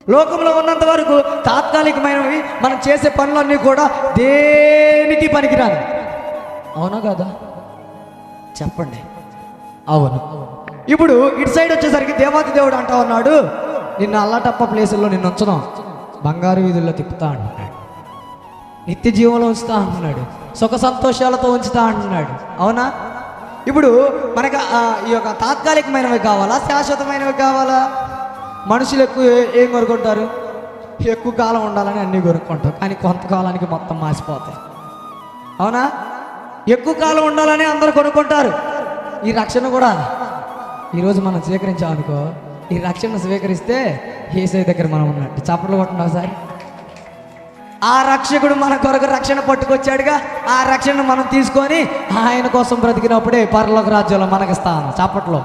లోకంలో ఉన్నంత వరకు తాత్కాలికమైనవి, మనం చేసే పనులన్నీ కూడా దేనికి పనికిరాదు. అవునా కదా? చెప్పండి. అవును. ఇప్పుడు ఇటు సైడ్ వచ్చేసరికి దేవాది దేవుడు అంటా ఉన్నాడు, నిన్ను అల్లాటప్ప ప్లేసుల్లో నిన్ను ఉంచడం, బంగారు వీధుల్లో తిప్పుతా అంటున్నాడు, నిత్య జీవంలో ఉంచుతా అంటున్నాడు, సుఖ సంతోషాలతో ఉంచుతా అంటున్నాడు. అవునా? ఇప్పుడు మనకు ఈ యొక్క తాత్కాలికమైనవి కావాలా, శాశ్వతమైనవి కావాలా? మనుషులు ఎక్కువ ఏం కొనుక్కుంటారు? ఎక్కువ కాలం ఉండాలని అన్నీ కొనుక్కుంటారు, కానీ కొంతకాలానికి మొత్తం మాసిపోతాయి. అవునా? ఎక్కువ కాలం ఉండాలని అందరూ కొనుక్కుంటారు. ఈ రక్షణ కూడా ఈరోజు మనం స్వీకరించామనుకో, ఈ రక్షణ స్వీకరిస్తే యేసయ్య దగ్గర మనం ఉన్నట్టు. చప్పట్లు కొట్టండి ఒకసారి. ఆ రక్షకుడు మన కొరకు రక్షణ పట్టుకొచ్చాడుగా, ఆ రక్షణను మనం తీసుకొని ఆయన కోసం బ్రతికినప్పుడే పరలోక రాజ్యంలో మనకి స్థానం. చప్పట్లో.